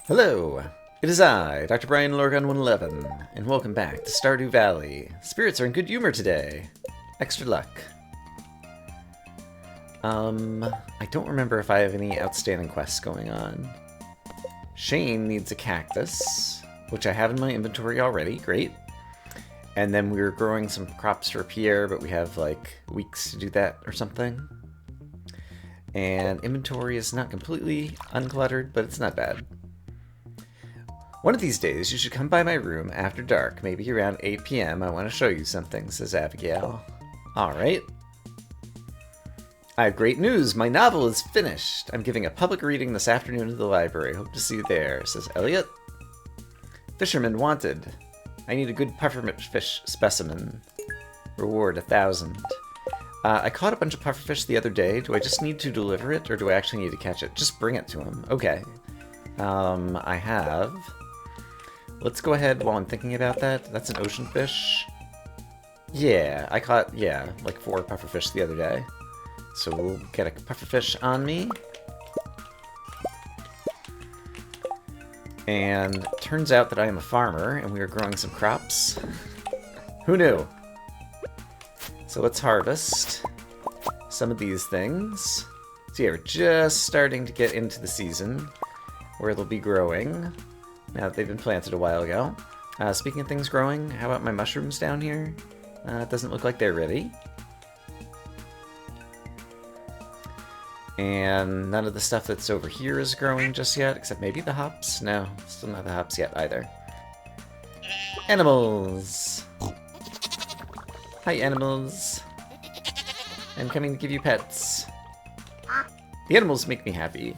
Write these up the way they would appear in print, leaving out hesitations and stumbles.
Hello, it is I, Dr. Brian Lorgon 111, and welcome back to Stardew Valley. Spirits are in good humor today. Extra luck. I don't remember if I have any outstanding quests going on. Shane needs a cactus, which I have in my inventory already, great. And then we were growing some crops for Pierre, but we have like weeks to do that or something. And inventory is not completely uncluttered, but it's not bad. One of these days, you should come by my room after dark, maybe around 8 p.m. I want to show you something, says Abigail. Alright. I have great news. My novel is finished. I'm giving a public reading this afternoon at the library. Hope to see you there, says Elliot. Fisherman wanted. I need a good pufferfish specimen. Reward 1,000. I caught a bunch of pufferfish the other day. Do I just need to deliver it, or do I actually need to catch it? Just bring it to him. Okay. I have... Let's go ahead while I'm thinking about that. That's an ocean fish. Yeah, I caught, like 4 pufferfish the other day. So we'll get a pufferfish on me. And turns out that I am a farmer, and we are growing some crops. Who knew? So let's harvest some of these things. So yeah, we're just starting to get into the season where they'll be growing. Now that they've been planted a while ago. Speaking of things growing, how about my mushrooms down here? It doesn't look like they're ready. And none of the stuff that's over here is growing just yet, except maybe the hops. No, still not the hops yet either. Animals! Hi, animals. I'm coming to give you pets. The animals make me happy.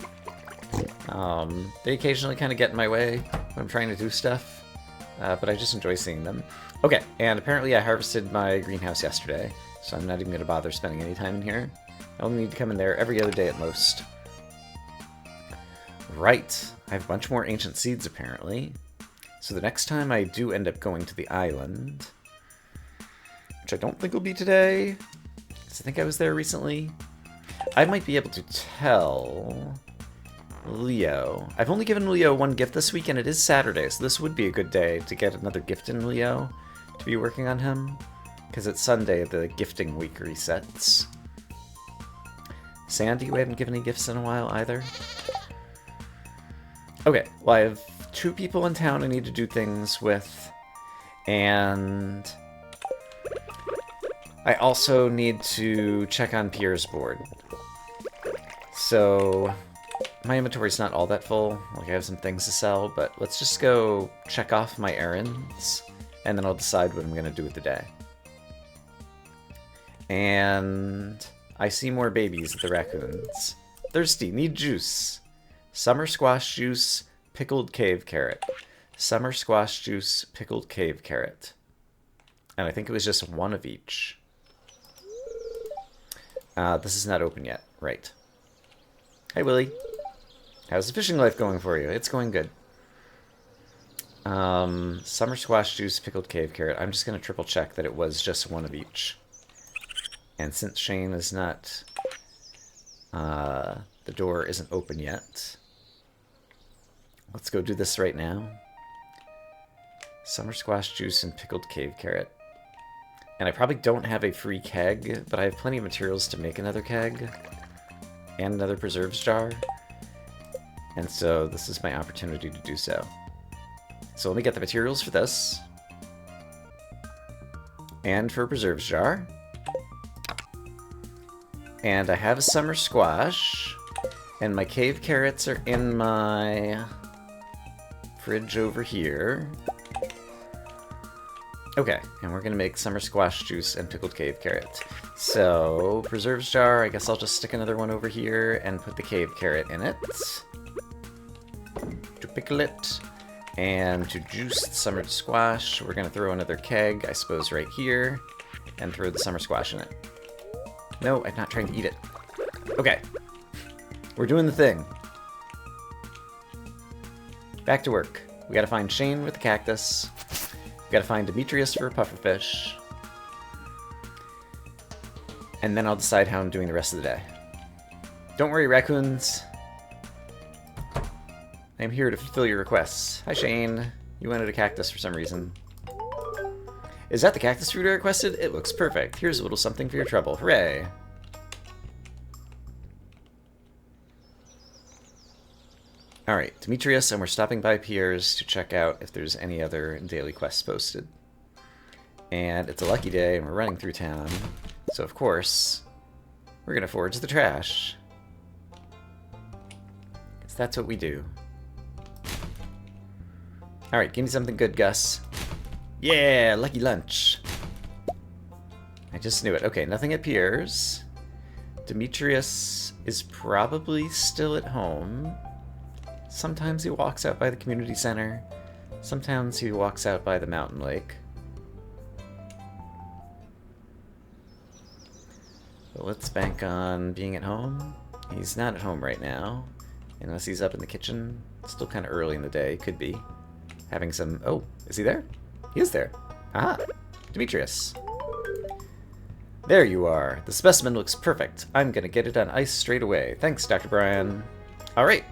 They occasionally kind of get in my way when I'm trying to do stuff, but I just enjoy seeing them. Okay, and apparently I harvested my greenhouse yesterday, so I'm not even going to bother spending any time in here. I only need to come in there every other day at most. Right, I have a bunch more ancient seeds apparently. So the next time I do end up going to the island, which I don't think will be today, because I think I was there recently, I might be able to tell Leo. I've only given Leo one gift this week, and it is Saturday, so this would be a good day to get another gift in Leo, to be working on him, because it's Sunday, the gifting week resets. Sandy, we haven't given any gifts in a while either. Okay, well I have 2 people in town I need to do things with, and I also need to check on Pierre's board. So my inventory's not all that full, like I have some things to sell, but let's just go check off my errands, and then I'll decide what I'm going to do with the day. And I see more babies at the raccoons. Thirsty, need juice. Summer squash juice, pickled cave carrot. Summer squash juice, pickled cave carrot. And I think it was just 1 of each. This is not open yet, right. Hi, Willie. How's the fishing life going for you? It's going good. Summer squash juice, pickled cave carrot. I'm just going to triple check that it was just 1 of each. And since Shane is not... the door isn't open yet. Let's go do this right now. Summer squash juice and pickled cave carrot. And I probably don't have a free keg, but I have plenty of materials to make another keg. And another preserves jar. And so this is my opportunity to do so. So let me get the materials for this. And for a preserves jar. And I have a summer squash. And my cave carrots are in my fridge over here. Okay, and we're gonna make summer squash juice and pickled cave carrot. So, preserves jar, I guess I'll just stick another one over here and put the cave carrot in it. To pickle it. And to juice the summer squash, we're gonna throw another keg, I suppose, right here. And throw the summer squash in it. No, I'm not trying to eat it. Okay. We're doing the thing. Back to work. We gotta find Shane with the cactus. We gotta find Demetrius for a pufferfish. And then I'll decide how I'm doing the rest of the day. Don't worry, raccoons. I'm here to fulfill your requests. Hi, Shane. You wanted a cactus for some reason. Is that the cactus fruit I requested? It looks perfect. Here's a little something for your trouble. Hooray! Alright, Demetrius, and we're stopping by Pierre's to check out if there's any other daily quests posted. And it's a lucky day, and we're running through town. So, of course, we're going to forage the trash. Because that's what we do. Alright, give me something good, Gus. Yeah, lucky lunch. I just knew it. Okay, nothing at Pierre's. Demetrius is probably still at home. Sometimes he walks out by the community center. Sometimes he walks out by the mountain lake. But let's bank on being at home. He's not at home right now. Unless he's up in the kitchen. Still kind of early in the day. Could be. Having some... Oh, is he there? He is there. Ah, Demetrius. There you are. The specimen looks perfect. I'm gonna get it on ice straight away. Thanks, Dr. Brian. Alright.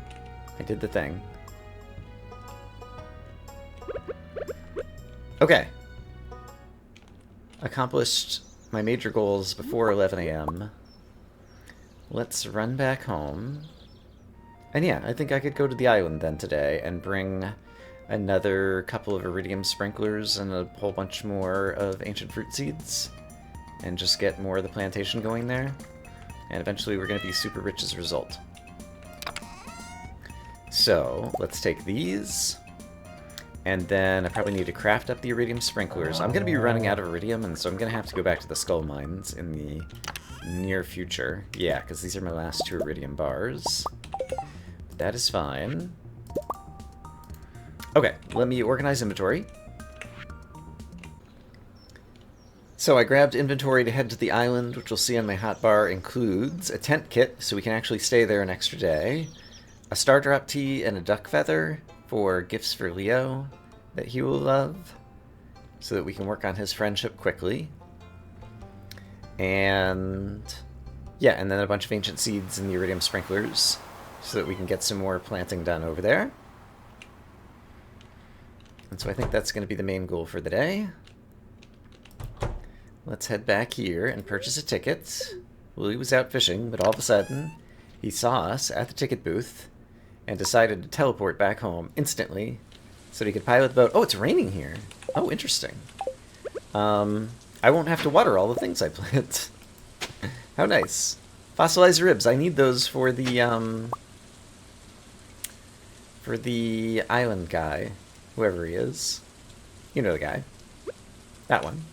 I did the thing. Okay. Accomplished my major goals before 11 a.m. Let's run back home. And yeah, I think I could go to the island then today and bring another couple of iridium sprinklers and a whole bunch more of ancient fruit seeds. And just get more of the plantation going there. And eventually we're going to be super rich as a result. So, let's take these. And then I probably need to craft up the iridium sprinklers. I'm going to be running out of iridium, and so I'm going to have to go back to the skull mines in the near future. Yeah, because these are my last 2 iridium bars. But that is fine. Okay, let me organize inventory. So I grabbed inventory to head to the island, which you'll see on my hotbar includes a tent kit, so we can actually stay there an extra day, a star drop tea, and a duck feather for gifts for Leo that he will love, so that we can work on his friendship quickly. And yeah, and then a bunch of ancient seeds and the iridium sprinklers, so that we can get some more planting done over there. And so I think that's going to be the main goal for the day. Let's head back here and purchase a ticket. Willie was out fishing, but all of a sudden, he saw us at the ticket booth and decided to teleport back home instantly so that he could pilot the boat. Oh, it's raining here. Oh, interesting. I won't have to water all the things I plant. How nice. Fossilized ribs. I need those for the island guy. Whoever he is. You know the guy. That one.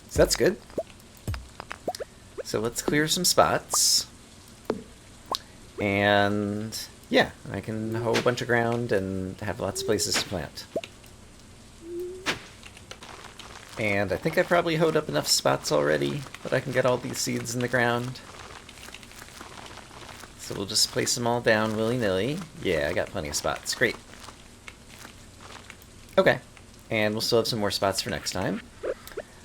So that's good. So let's clear some spots. And yeah, I can hoe a bunch of ground and have lots of places to plant. And I think I probably hoed up enough spots already that I can get all these seeds in the ground. So we'll just place them all down willy-nilly. Yeah, I got plenty of spots. Great. Okay. And we'll still have some more spots for next time.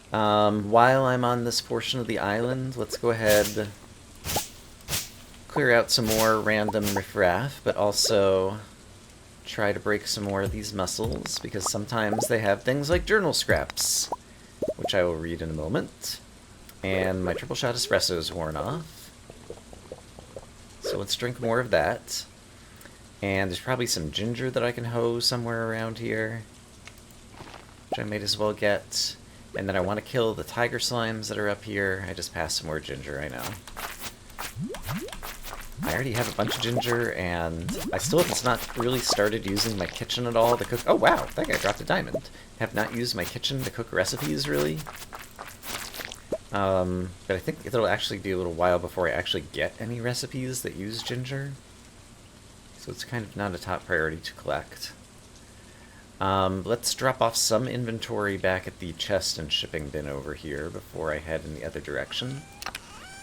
While I'm on this portion of the island, let's go ahead, clear out some more random riffraff, but also try to break some more of these mussels, because sometimes they have things like journal scraps, which I will read in a moment. And my triple shot espresso is worn off. So let's drink more of that. And there's probably some ginger that I can hoe somewhere around here, which I might as well get. And then I want to kill the tiger slimes that are up here. I just passed some more ginger, I know. I already have a bunch of ginger, and I still have not really started using my kitchen at all to cook. Oh wow, that guy dropped a diamond. Have not used my kitchen to cook recipes, really. But I think it'll actually be a little while before I actually get any recipes that use ginger. So it's kind of not a top priority to collect. Let's drop off some inventory back at the chest and shipping bin over here before I head in the other direction.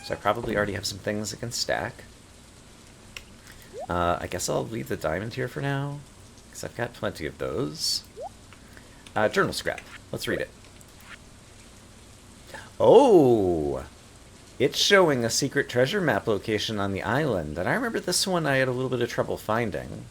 So I probably already have some things that can stack. I guess I'll leave the diamond here for now, because I've got plenty of those. Journal scrap. Let's read it. Oh! It's showing a secret treasure map location on the island, and I remember this one I had a little bit of trouble finding.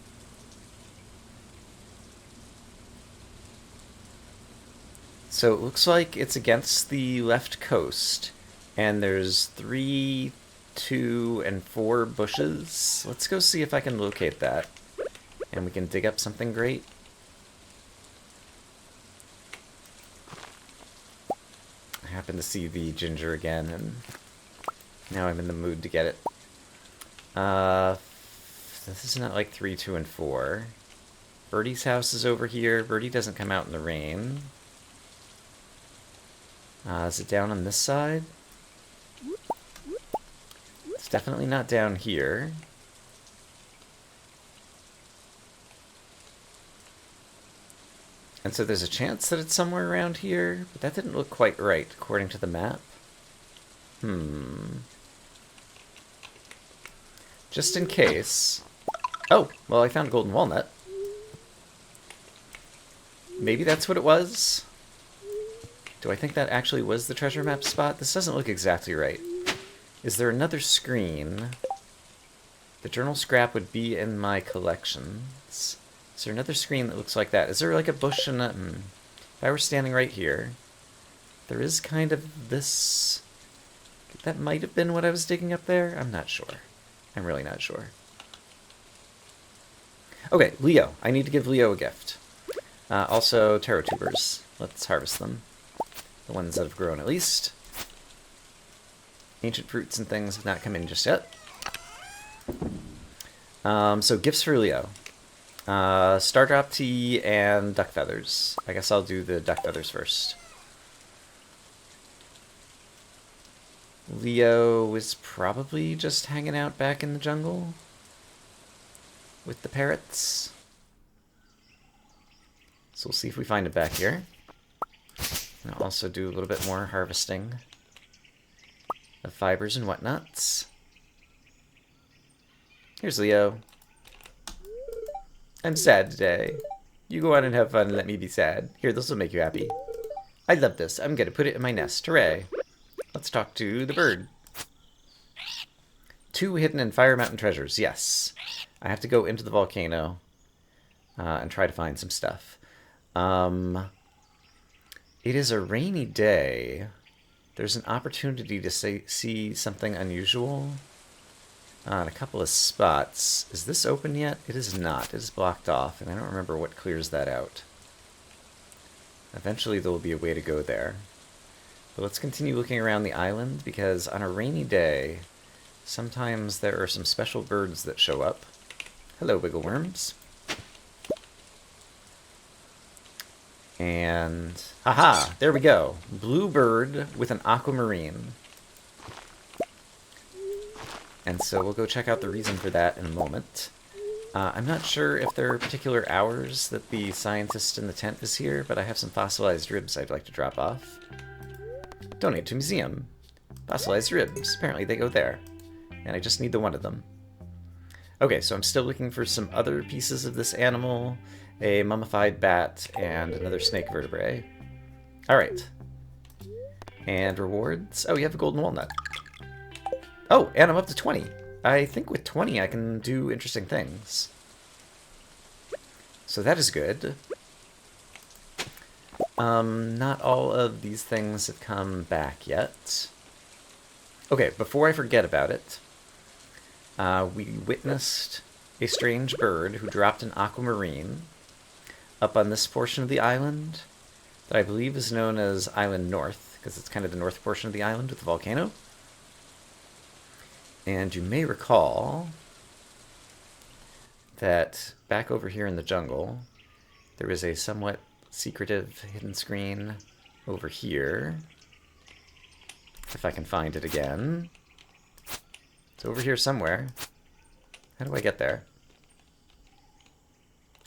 So it looks like it's against the left coast, and there's 3, 2, and 4 bushes. Let's go see if I can locate that, and we can dig up something great. I happen to see the ginger again, and now I'm in the mood to get it. This is not like 3, 2, and 4. Birdie's house is over here. Birdie doesn't come out in the rain. Is it down on this side? It's definitely not down here. And so there's a chance that it's somewhere around here, but that didn't look quite right according to the map. Just in case. Oh, well, I found a golden walnut. Maybe that's what it was? Do I think that actually was the treasure map spot? This doesn't look exactly right. Is there another screen? The journal scrap would be in my collections. Is there another screen that looks like that? Is there like a bush and a... If I were standing right here, there is kind of this... That might have been what I was digging up there? I'm not sure. I'm really not sure. Okay, Leo. I need to give Leo a gift. Also, taro tubers. Let's harvest them. The ones that have grown, at least. Ancient fruits and things have not come in just yet. So, gifts for Leo. Stardrop tea and duck feathers. I guess I'll do the duck feathers first. Leo is probably just hanging out back in the jungle with the parrots. So we'll see if we find it back here. And I'll also do a little bit more harvesting of fibers and whatnots. Here's Leo. I'm sad today. You go on and have fun and let me be sad. Here, this will make you happy. I love this. I'm gonna put it in my nest. Hooray. Let's talk to the bird. 2 hidden in Fire Mountain treasures. Yes. I have to go into the volcano and try to find some stuff. It is a rainy day. There's an opportunity to see something unusual on a couple of spots. Is this open yet? It is not. It is blocked off, and I don't remember what clears that out. Eventually there will be a way to go there. But let's continue looking around the island, because on a rainy day, sometimes there are some special birds that show up. Hello, wiggleworms. And, haha, there we go. Blue bird with an aquamarine. And so we'll go check out the reason for that in a moment. I'm not sure if there are particular hours that the scientist in the tent is here, but I have some fossilized ribs I'd like to drop off. Donate to museum. Fossilized ribs. Apparently they go there. And I just need the one of them. Okay, so I'm still looking for some other pieces of this animal. A mummified bat, and another snake vertebrae. Alright. And rewards. Oh, you have a golden walnut. Oh, and I'm up to 20. I think with 20 I can do interesting things. So that is good. Not all of these things have come back yet. Okay, before I forget about it, we witnessed a strange bird who dropped an aquamarine up on this portion of the island that I believe is known as Island North, because it's kind of the north portion of the island with the volcano. And you may recall that back over here in the jungle, there is a somewhat secretive hidden screen over here. If I can find it again. It's over here somewhere. How do I get there?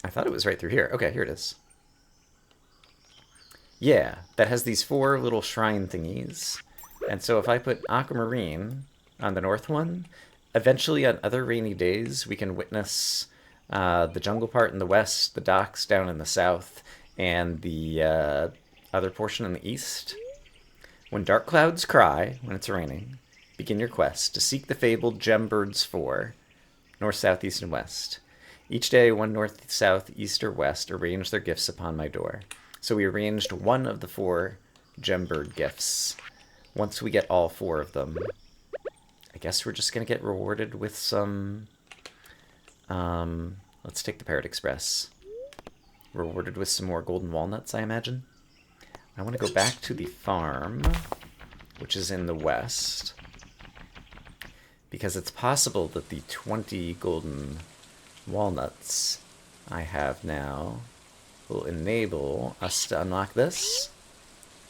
I thought it was right through here. Okay, here it is. Yeah, that has these 4 little shrine thingies. And so if I put aquamarine on the north one, eventually on other rainy days we can witness the jungle part in the west, the docks down in the south, and the other portion in the east. When dark clouds cry, when it's raining, begin your quest to seek the fabled gem birds 4, north, south, east, and west. Each day, one north, south, east, or west arrange their gifts upon my door. So we arranged one of the 4 gembird gifts. Once we get all 4 of them, I guess we're just going to get rewarded with some... let's take the Parrot Express. Rewarded with some more golden walnuts, I imagine. I want to go back to the farm, which is in the west, because it's possible that the 20 golden walnuts I have now will enable us to unlock this.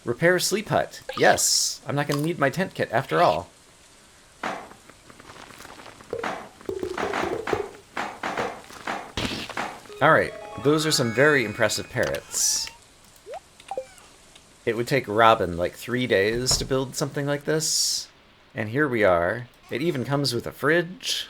Repair sleep hut. Yes, I'm not going to need my tent kit after all. Alright, those are some very impressive parrots. It would take Robin like 3 days to build something like this. And here we are. It even comes with a fridge.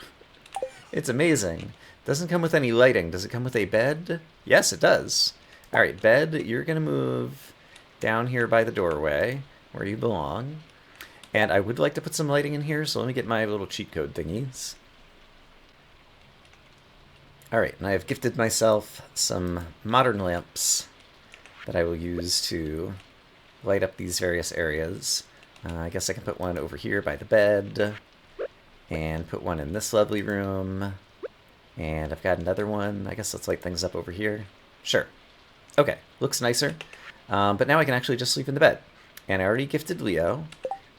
It's amazing. Doesn't come with any lighting. Does it come with a bed? Yes, it does. Alright, bed, you're going to move down here by the doorway, where you belong. And I would like to put some lighting in here, so let me get my little cheat code thingies. Alright, and I have gifted myself some modern lamps that I will use to light up these various areas. I guess I can put one over here by the bed, and put one in this lovely room, and I've got another one. I guess let's light things up over here. Sure. Okay, looks nicer. But now I can actually just sleep in the bed. And I already gifted Leo,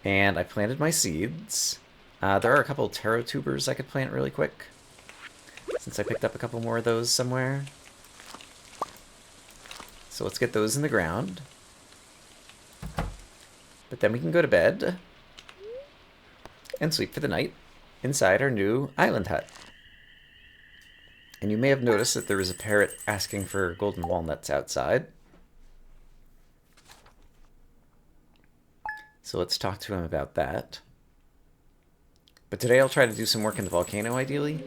and I planted my seeds. There are a couple taro tubers I could plant really quick, since I picked up a couple more of those somewhere. So let's get those in the ground. But then we can go to bed and sleep for the night inside our new island hut. And you may have noticed that there was a parrot asking for golden walnuts outside. So let's talk to him about that. But today I'll try to do some work in the volcano, ideally.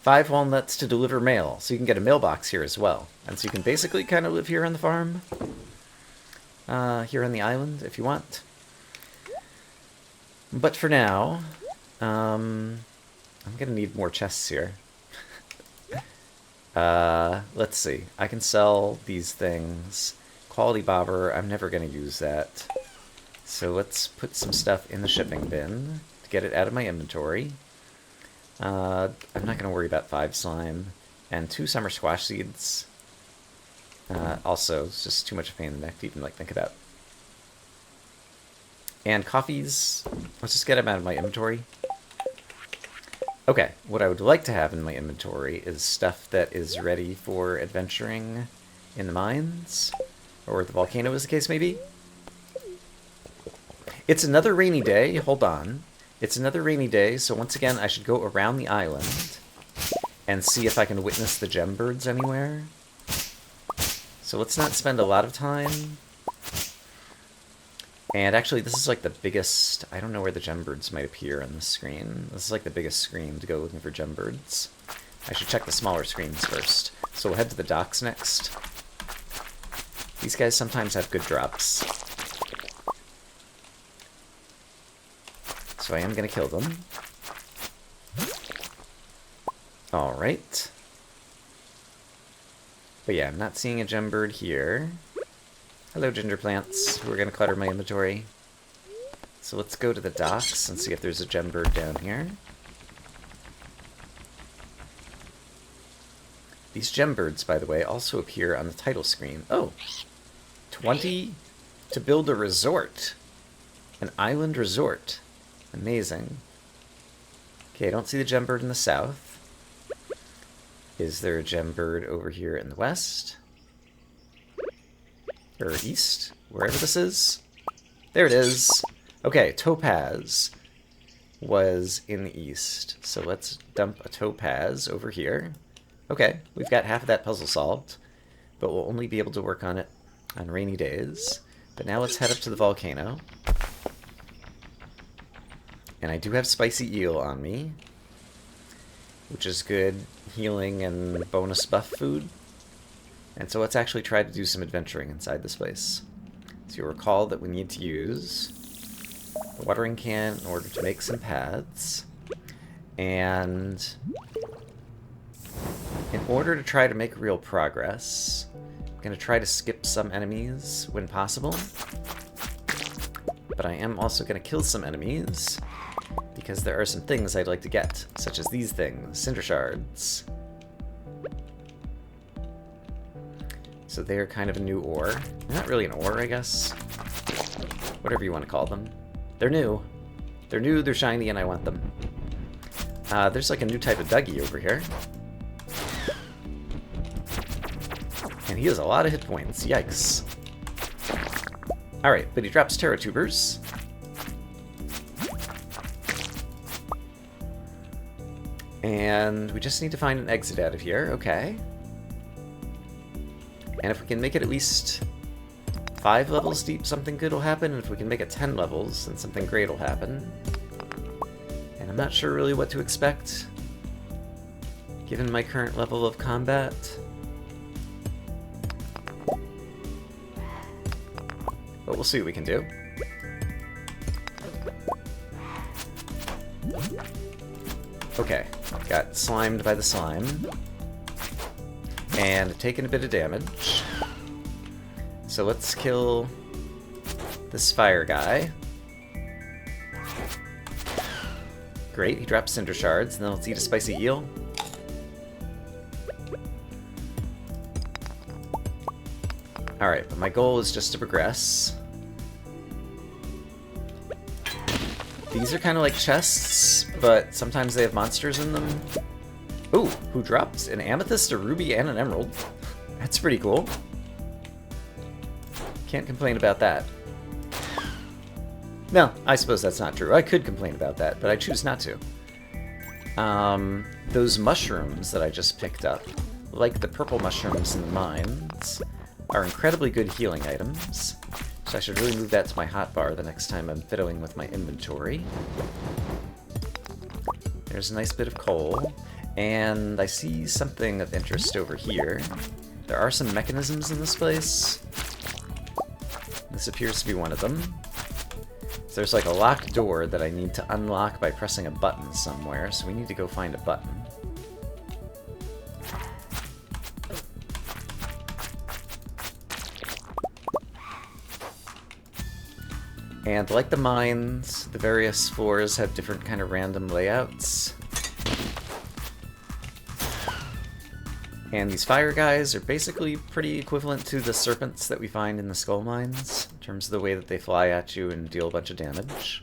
5 walnuts to deliver mail, so you can get a mailbox here as well. And so you can basically kind of live here on the farm. Here on the island, if you want. But for now, I'm going to need more chests here. Let's see. I can sell these things. Quality bobber, I'm never going to use that. So let's put some stuff in the shipping bin to get it out of my inventory. I'm not going to worry about 5 slime. And 2 summer squash seeds. Also, it's just too much of a pain in the neck to even think about. And coffees, let's just get them out of my inventory. Okay, what I would like to have in my inventory is stuff that is ready for adventuring in the mines, or the volcano as the case may be. It's another rainy day, hold on. It's another rainy day, so once again I should go around the island and see if I can witness the gembirds anywhere. So let's not spend a lot of time. And actually, this is like the biggest... I don't know where the gembirds might appear on the screen. This is like the biggest screen to go looking for gembirds. I should check the smaller screens first. So we'll head to the docks next. These guys sometimes have good drops. So I am going to kill them. Alright. But yeah, I'm not seeing a gembird here. Hello, ginger plants, who are going to clutter my inventory. So let's go to the docks and see if there's a gembird down here. These gembirds, by the way, also appear on the title screen. Oh! 20 to build a resort. An island resort. Amazing. Okay, I don't see the gembird in the south. Is there a gembird over here in the west? Or east? Wherever this is? There it is! Okay, topaz was in the east. So let's dump a topaz over here. Okay, we've got half of that puzzle solved. But we'll only be able to work on it on rainy days. But now let's head up to the volcano. And I do have spicy eel on me, which is good healing and bonus buff food. And so let's actually try to do some adventuring inside this place. So you'll recall that we need to use the watering can in order to make some paths. And In order to try to make real progress, I'm going to try to skip some enemies when possible. But I am also going to kill some enemies, because there are some things I'd like to get, such as these things, Cinder Shards. So they're kind of a new ore. They're not really an ore, I guess. Whatever you want to call them. They're new. They're new, they're shiny, and I want them. There's like a new type of Dougie over here. And he has a lot of hit points. Yikes. Alright, but he drops Terra Tubers. And we just need to find an exit out of here. Okay. And if we can make it at least 5 levels deep, something good will happen. And if we can make it 10 levels, then something great will happen. And I'm not sure really what to expect, given my current level of combat. But we'll see what we can do. Okay, got slimed by the slime. And taken a bit of damage. So let's kill this fire guy. Great, he drops Cinder Shards, and then let's eat a spicy eel. Alright, but my goal is just to progress. These are kind of like chests, but sometimes they have monsters in them. Ooh, who dropped an amethyst, a ruby, and an emerald? That's pretty cool. Can't complain about that. No, I suppose that's not true. I could complain about that, but I choose not to. Those mushrooms that I just picked up, like the purple mushrooms in the mines, are incredibly good healing items. So I should really move that to my hotbar the next time I'm fiddling with my inventory. There's a nice bit of coal. And I see something of interest over here. There are some mechanisms in this place. This appears to be one of them. So there's like a locked door that I need to unlock by pressing a button somewhere, so we need to go find a button. And like the mines, the various floors have different kind of random layouts. And these fire guys are basically pretty equivalent to the serpents that we find in the skull mines, in terms of the way that they fly at you and deal a bunch of damage.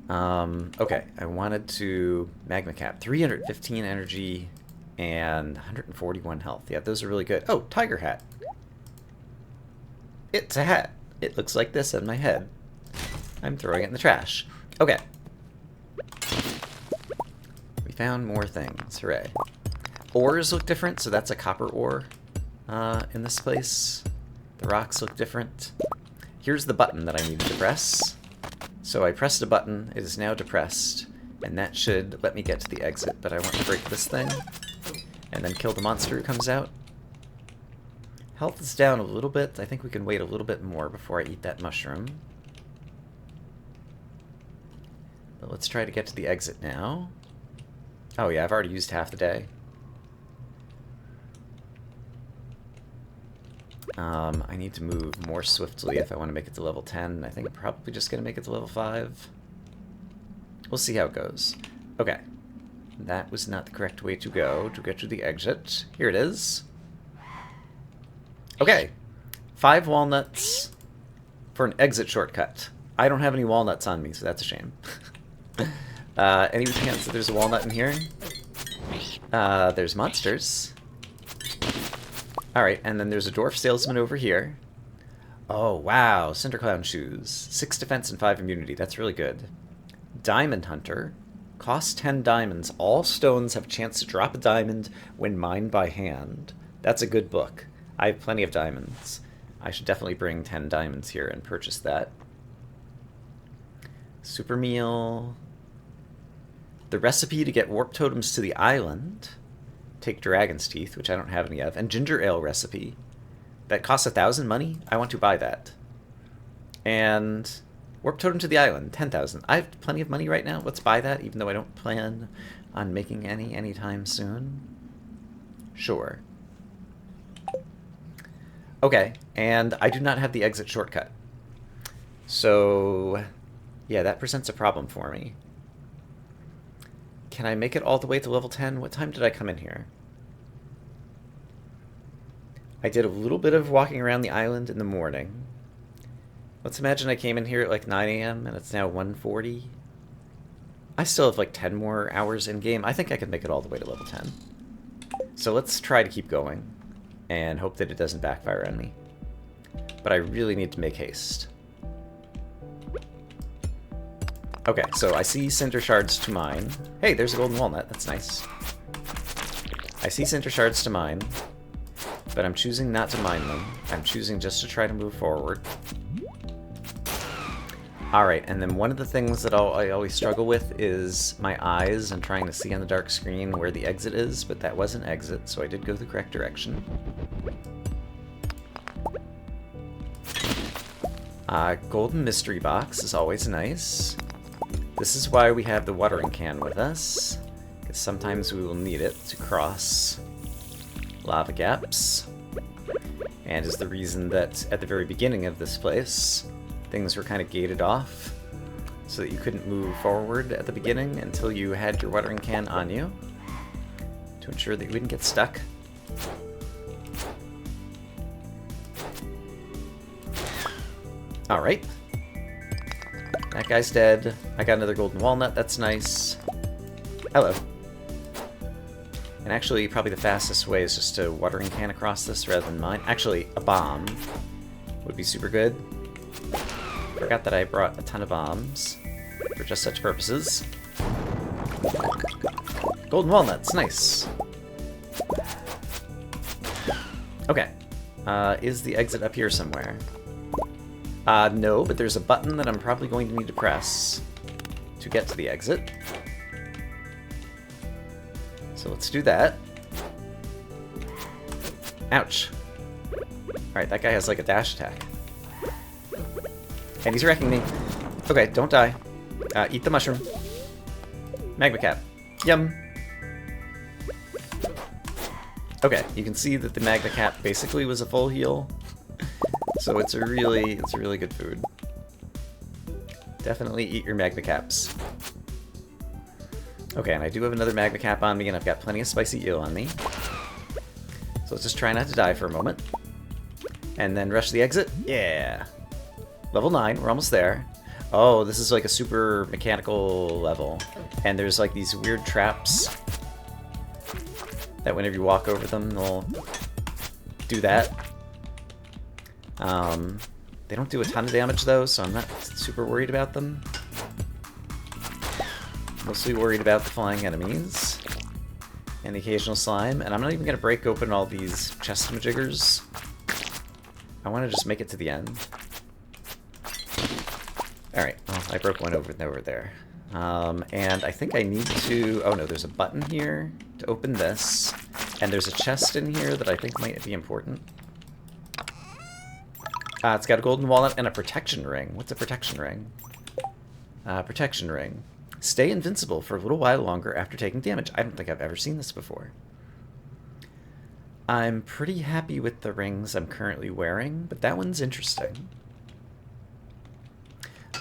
Okay, I wanted to magma cap. 315 energy and 141 health. Yeah, those are really good. Oh, tiger hat. It's a hat. It looks like this on my head. I'm throwing it in the trash. Okay. We found more things. Hooray. Ores look different, so that's a copper ore in this place. The rocks look different. Here's the button that I needed to press. So I pressed a button, it is now depressed, and that should let me get to the exit, but I want to break this thing, and then kill the monster who comes out. Health is down a little bit. I think we can wait a little bit more before I eat that mushroom. But let's try to get to the exit now. Oh yeah, I've already used half the day. I need to move more swiftly if I want to make it to level 10. I think I'm probably just going to make it to level 5. We'll see how it goes. Okay. That was not the correct way to go to get to the exit. Here it is. Okay. 5 walnuts for an exit shortcut. I don't have any walnuts on me, so that's a shame. Any chance that there's a walnut in here? There's monsters. Alright, and then there's a dwarf salesman over here. Oh, wow. Cinderclown shoes. 6 defense and 5 immunity. That's really good. Diamond Hunter. Cost 10 diamonds. All stones have a chance to drop a diamond when mined by hand. That's a good book. I have plenty of diamonds. I should definitely bring 10 diamonds here and purchase that. Super meal. The recipe to get warp totems to the island. Take dragon's teeth, which I don't have any of. And ginger ale recipe. That costs 1,000 money? I want to buy that. And Warp totem to the island, 10,000. I have plenty of money right now. Let's buy that, even though I don't plan on making any anytime soon. Sure. Okay, and I do not have the exit shortcut. So, yeah, that presents a problem for me. Can I make it all the way to level 10? What time did I come in here? I did a little bit of walking around the island in the morning. Let's imagine I came in here at like 9 a.m. and it's now 1:40. I still have like 10 more hours in game. I think I can make it all the way to level 10. So let's try to keep going and hope that it doesn't backfire on me. But I really need to make haste. Okay, so I see cinder shards to mine. Hey, there's a golden walnut. That's nice. I see cinder shards to mine, but I'm choosing not to mine them. I'm choosing just to try to move forward. Alright, and then one of the things that I always struggle with is my eyes and trying to see on the dark screen where the exit is, but that was an exit, so I did go the correct direction. Golden mystery box is always nice. This is why we have the watering can with us, because sometimes we will need it to cross lava gaps, and is the reason that at the very beginning of this place, things were kind of gated off, so that you couldn't move forward at the beginning until you had your watering can on you, to ensure that you wouldn't get stuck. Alright. That guy's dead. I got another golden walnut, that's nice. Hello. And actually, probably the fastest way is just to watering can across this rather than mine. Actually, a bomb would be super good. Forgot that I brought a ton of bombs for just such purposes. Golden walnuts, nice. Okay. Is the exit up here somewhere? No, but there's a button that I'm probably going to need to press to get to the exit. So let's do that. Ouch. Alright, that guy has like a dash attack. And he's wrecking me. Okay, don't die. Eat the mushroom. Magma cap. Yum. Okay, you can see that the Magma cap basically was a full heal. So it's a really good food. Definitely eat your Magma caps. Okay, and I do have another Magma cap on me, and I've got plenty of spicy eel on me. So let's just try not to die for a moment. And then rush the exit. Yeah. Level 9, we're almost there. Oh, this is like a super mechanical level. And there's like these weird traps that whenever you walk over them, they'll do that. They don't do a ton of damage though, so I'm not super worried about them. Mostly worried about the flying enemies and the occasional slime, and I'm not even going to break open all these chest-majiggers. I want to just make it to the end. Alright, well, I broke one over there. And I think I need to... Oh no, there's a button here to open this, and there's a chest in here that I think might be important. It's got a golden walnut and a protection ring. What's a protection ring? Protection ring. Stay invincible for a little while longer after taking damage. I don't think I've ever seen this before. I'm pretty happy with the rings I'm currently wearing, but that one's interesting.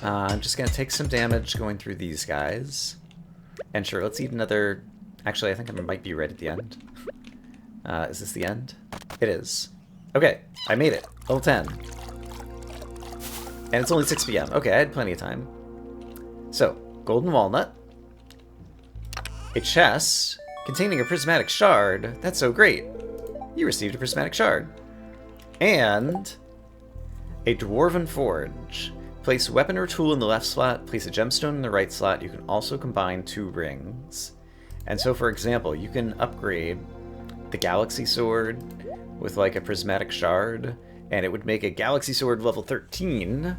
I'm just going to take some damage going through these guys. And sure, let's eat another... Actually, I think I might be right at the end. Is this the end? It is. Okay, I made it. Level 10. And it's only 6 p.m. Okay, I had plenty of time. So, golden walnut. A chest containing a prismatic shard. That's so great. You received a prismatic shard. And a dwarven forge. Place a weapon or tool in the left slot, place a gemstone in the right slot. You can also combine 2 rings. And so, for example, you can upgrade the galaxy sword with like a prismatic shard, and it would make a galaxy sword level 13,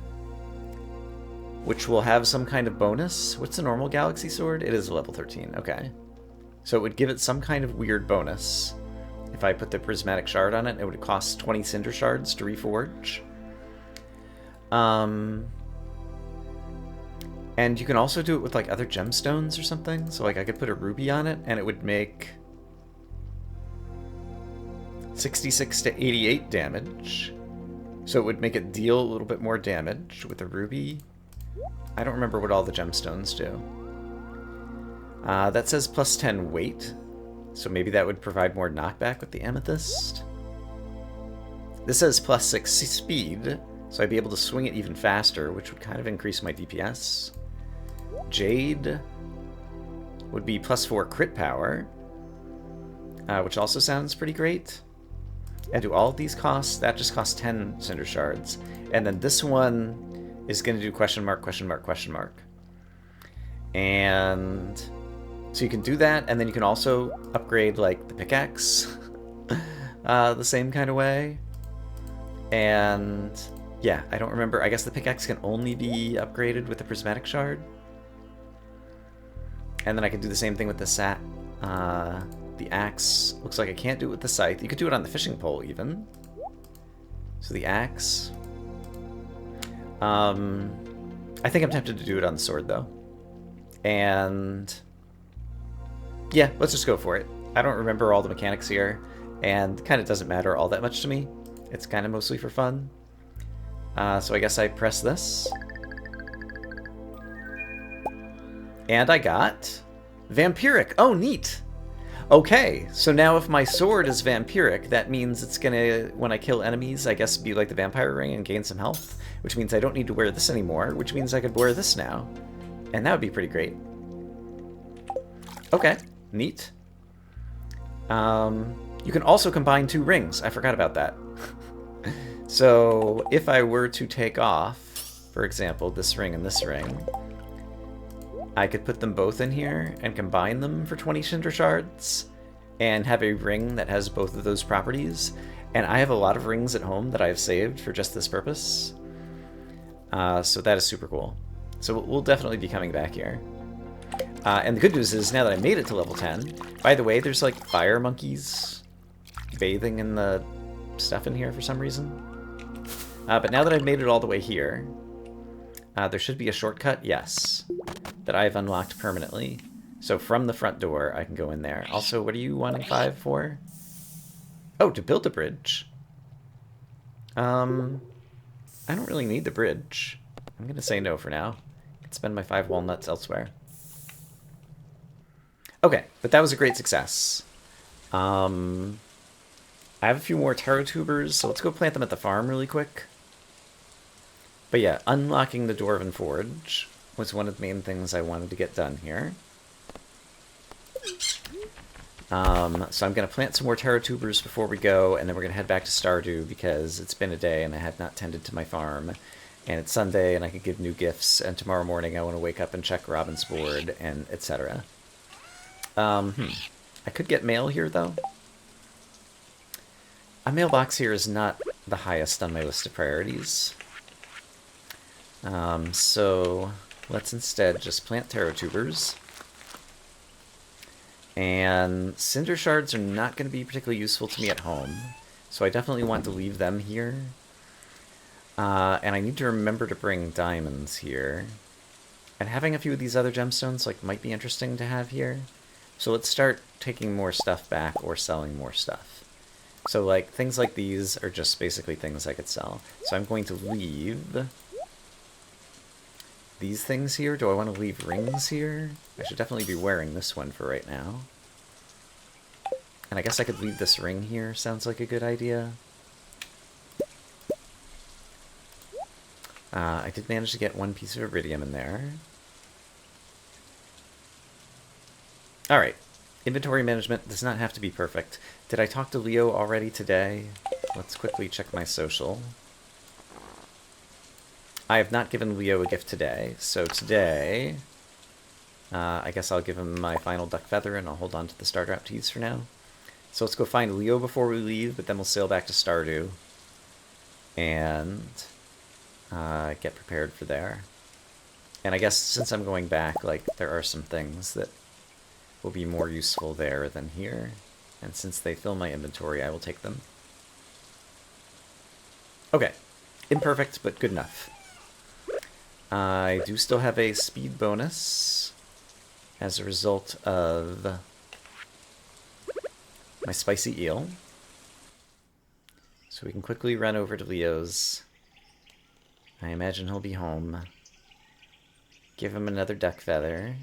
which will have some kind of bonus. What's a normal galaxy sword? It is a level 13, okay. So it would give it some kind of weird bonus. If I put the prismatic shard on it, it would cost 20 cinder shards to reforge. And you can also do it with like other gemstones or something. So like I could put a ruby on it and it would make 66 to 88 damage. So it would make it deal a little bit more damage with a ruby. I don't remember what all the gemstones do. That says plus 10 weight. So maybe that would provide more knockback with the amethyst. This says plus 6 speed. So I'd be able to swing it even faster, which would kind of increase my DPS. Jade would be plus 4 crit power, which also sounds pretty great. And do all of these cost? That just costs 10 Cinder Shards. And then this one is going to do question mark, question mark, question mark. And so you can do that, and then you can also upgrade, like, the pickaxe the same kind of way. And yeah, I don't remember. I guess the pickaxe can only be upgraded with the prismatic shard. And then I could do the same thing with the the axe. Looks like I can't do it with the scythe. You could do it on the fishing pole, even. So the axe. I think I'm tempted to do it on the sword, though. And yeah, let's just go for it. I don't remember all the mechanics here, and kind of doesn't matter all that much to me. It's kind of mostly for fun. So I guess I press this. And I got Vampiric. Oh, neat. Okay, so now if my sword is Vampiric, that means it's gonna, when I kill enemies, I guess be like the vampire ring and gain some health, which means I don't need to wear this anymore, which means I could wear this now. And that would be pretty great. Okay, neat. You can also combine 2 rings. I forgot about that. So if I were to take off, for example, this ring and this ring, I could put them both in here and combine them for 20 Cinder Shards and have a ring that has both of those properties. And I have a lot of rings at home that I have saved for just this purpose. So that is super cool. So we'll definitely be coming back here. And the good news is, now that I made it to level 10, by the way, there's like fire monkeys bathing in the stuff in here for some reason. But now that I've made it all the way here, there should be a shortcut, yes, that I've unlocked permanently. So from the front door, I can go in there. Also, what are you wanting 5 for? Oh, to build a bridge. I don't really need the bridge. I'm going to say no for now. I can spend my 5 walnuts elsewhere. Okay, but that was a great success. I have a few more taro tubers, so let's go plant them at the farm really quick. But yeah, unlocking the Dwarven Forge was one of the main things I wanted to get done here. So I'm going to plant some more taro tubers before we go, and then we're going to head back to Stardew because it's been a day and I have not tended to my farm. And it's Sunday and I could give new gifts, and tomorrow morning I want to wake up and check Robin's board, and etc. I could get mail here, though. A mailbox here is not the highest on my list of priorities. So let's instead just plant taro tubers. And cinder shards are not going to be particularly useful to me at home, so I definitely want to leave them here. And I need to remember to bring diamonds here. And having a few of these other gemstones might be interesting to have here. So let's start taking more stuff back or selling more stuff. So things like these are just basically things I could sell. So I'm going to leave these things here. Do I want to leave rings here? I should definitely be wearing this one for right now. And I guess I could leave this ring here. Sounds like a good idea. I did manage to get 1 piece of iridium in there. Alright. Inventory management does not have to be perfect. Did I talk to Leo already today? Let's quickly check my social. I have not given Leo a gift today, so today I guess I'll give him my final duck feather and I'll hold on to the Star Drop teas for now. So let's go find Leo before we leave, but then we'll sail back to Stardew and get prepared for there. And I guess since I'm going back, there are some things that will be more useful there than here. And since they fill my inventory, I will take them. Okay. Imperfect, but good enough. I do still have a speed bonus as a result of my spicy eel. So we can quickly run over to Leo's. I imagine he'll be home. Give him another duck feather.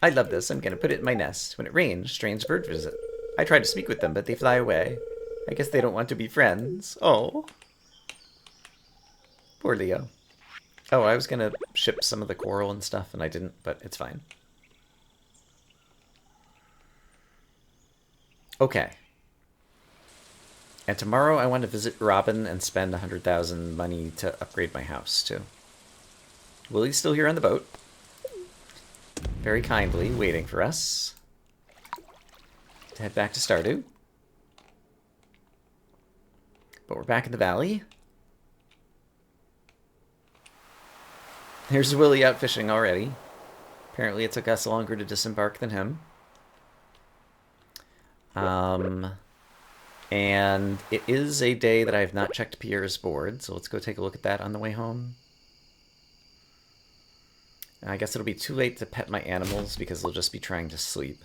I love this. I'm going to put it in my nest. When it rains, strange birds visit. I try to speak with them, but they fly away. I guess they don't want to be friends. Oh. Poor Leo. Oh, I was going to ship some of the coral and stuff, and I didn't, but it's fine. Okay. And tomorrow I want to visit Robin and spend 100,000 money to upgrade my house, too. Willie's still here on the boat. Very kindly waiting for us to head back to Stardew. But we're back in the valley. Here's Willie out fishing already. Apparently it took us longer to disembark than him. And it is a day that I have not checked Pierre's board, so let's go take a look at that on the way home. I guess it'll be too late to pet my animals because they'll just be trying to sleep.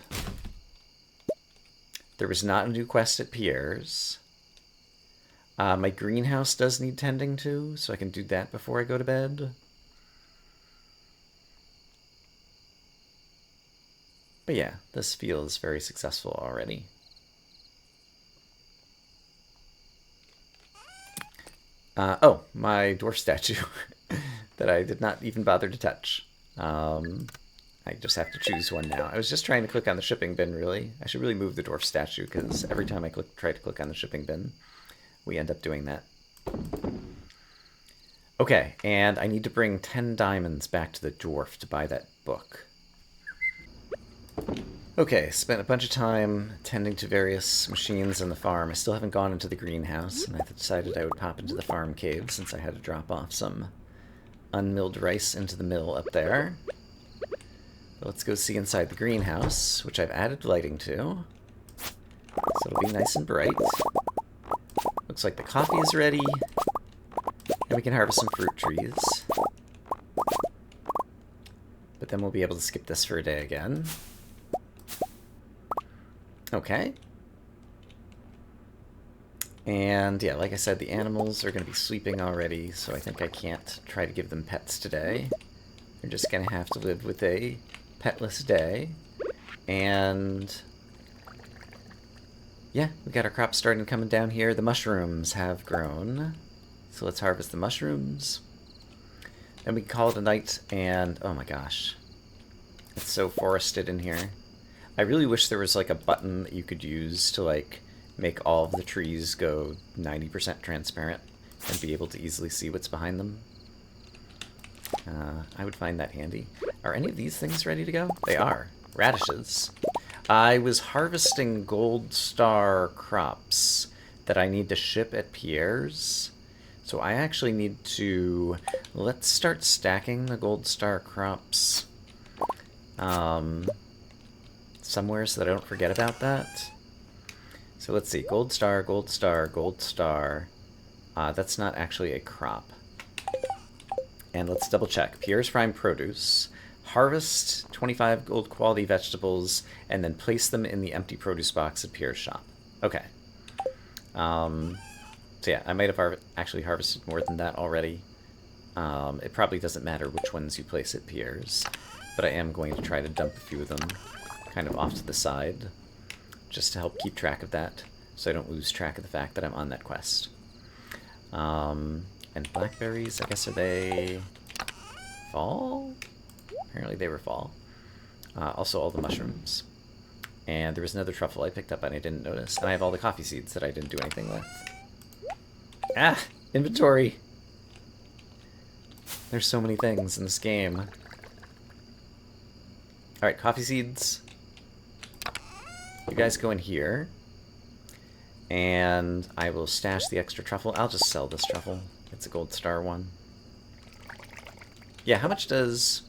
There was not a new quest at Pierre's. My greenhouse does need tending to, so I can do that before I go to bed. But yeah, this feels very successful already. Oh, my dwarf statue that I did not even bother to touch. I just have to choose one now. I was just trying to click on the shipping bin, really. I should really move the dwarf statue, because every time I try to click on the shipping bin, we end up doing that. Okay, and I need to bring 10 diamonds back to the dwarf to buy that book. Okay, spent a bunch of time tending to various machines in the farm. I still haven't gone into the greenhouse, and I decided I would pop into the farm cave since I had to drop off some unmilled rice into the mill up there. But let's go see inside the greenhouse, which I've added lighting to. So it'll be nice and bright. Looks like the coffee is ready, and we can harvest some fruit trees. But then we'll be able to skip this for a day again. Okay. And yeah, like I said, the animals are going to be sleeping already, so I think I can't try to give them pets today. They're just going to have to live with a petless day. And yeah, we got our crops starting coming down here. The mushrooms have grown, so let's harvest the mushrooms. Then we can call it a night, and oh my gosh, it's so forested in here. I really wish there was like a button that you could use to like make all of the trees go 90% transparent and be able to easily see what's behind them. I would find that handy. Are any of these things ready to go? They are. Radishes. I was harvesting gold star crops that I need to ship at Pierre's. So I actually need to... Let's start stacking the gold star crops somewhere so that I don't forget about that. So let's see. Gold star, gold star, gold star. That's not actually a crop. And let's double check. Pierre's Prime Produce. Harvest 25 gold quality vegetables and then place them in the empty produce box at Pierre's shop. Okay. So yeah, I might have actually harvested more than that already. It probably doesn't matter which ones you place at Pierre's, but I am going to try to dump a few of them kind of off to the side, just to help keep track of that, so I don't lose track of the fact that I'm on that quest. And blackberries, I guess, are they fall? Apparently they were fall. Also all the mushrooms. And there was another truffle I picked up and I didn't notice. And I have all the coffee seeds that I didn't do anything with. Ah! Inventory! There's so many things in this game. Alright, coffee seeds. You guys go in here. And I will stash the extra truffle. I'll just sell this truffle. It's a gold star one. Yeah, how much does...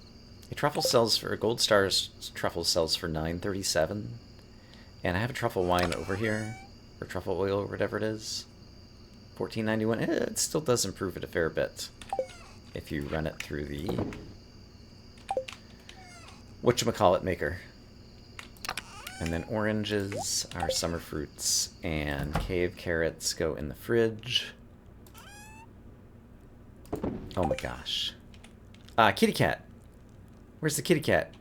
A truffle sells for... A gold star's truffle sells for $9.37. And I have a truffle wine over here. Or truffle oil, or whatever it is. 1491. It still does improve it a fair bit if you run it through the whatchamacallit maker. And then oranges are summer fruits, and cave carrots go in the fridge. Oh my gosh. Kitty cat. Where's the kitty cat?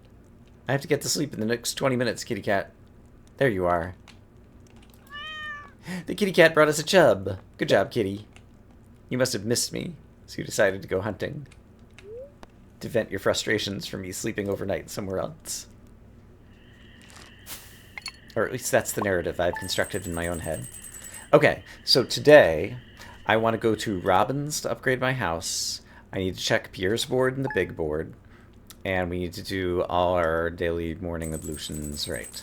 I have to get to sleep in the next 20 minutes, kitty cat. There you are. The kitty cat brought us a chub. Good job, kitty. You must have missed me, so you decided to go hunting. To vent your frustrations from me sleeping overnight somewhere else. Or at least that's the narrative I've constructed in my own head. Okay, so today I want to go to Robin's to upgrade my house. I need to check Pierre's board and the big board. And we need to do all our daily morning ablutions right.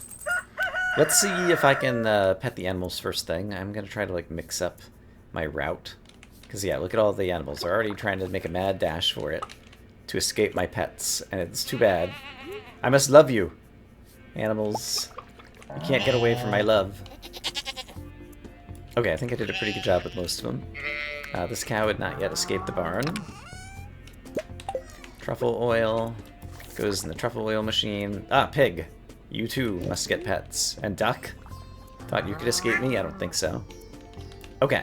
Let's see if I can pet the animals first thing. I'm going to try to like mix up my route. Because yeah, look at all the animals. They're already trying to make a mad dash for it to escape my pets. And it's too bad. I must love you, animals. You can't get away from my love. Okay, I think I did a pretty good job with most of them. This cow had not yet escaped the barn. Truffle oil goes in the truffle oil machine. Ah, pig. You too must get pets. And duck? Thought you could escape me? I don't think so. Okay.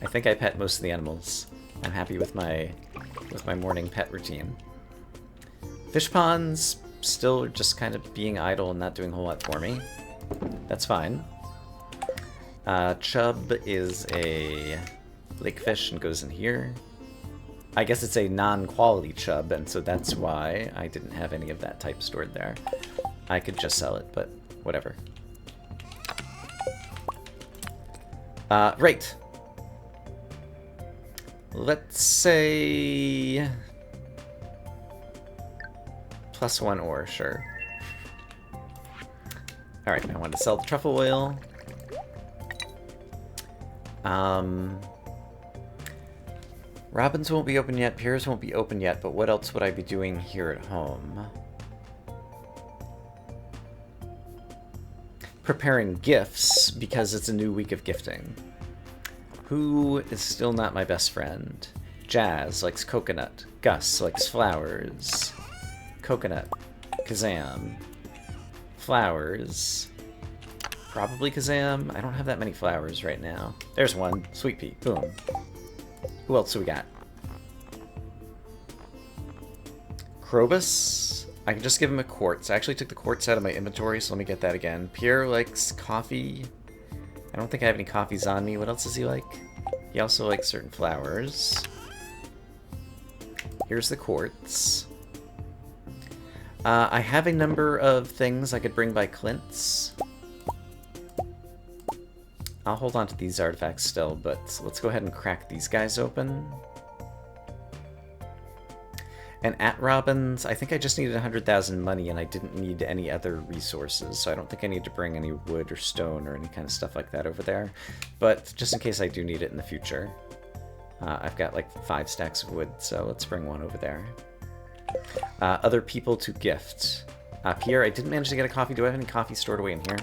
I think I pet most of the animals. I'm happy with my morning pet routine. Fish ponds still just kind of being idle and not doing a whole lot for me. That's fine. Chub is a lake fish and goes in here. I guess it's a non-quality chub, and so that's why I didn't have any of that type stored there. I could just sell it, but whatever. Right. Let's say +1 ore, sure. Alright, I want to sell the truffle oil. Robin's won't be open yet, Pierre's won't be open yet, but what else would I be doing here at home? Preparing gifts, because it's a new week of gifting. Who is still not my best friend? Jazz likes coconut. Gus likes flowers. Coconut. Kazam. Flowers. Probably Kazam. I don't have that many flowers right now. There's one. Sweet pea. Boom. Who else do we got? Krobus. I can just give him a quartz. I actually took the quartz out of my inventory, so let me get that again. Pierre likes coffee. I don't think I have any coffees on me. What else does he like? He also likes certain flowers. Here's the quartz. I have a number of things I could bring by Clint's. I'll hold on to these artifacts still, but let's go ahead and crack these guys open. And at Robin's, I think I just needed 100,000 money and I didn't need any other resources, so I don't think I need to bring any wood or stone or any kind of stuff like that over there. But just in case I do need it in the future, I've got like 5 stacks of wood, so let's bring one over there. Other people to gift. Pierre, I didn't manage to get a coffee. Do I have any coffee stored away in here?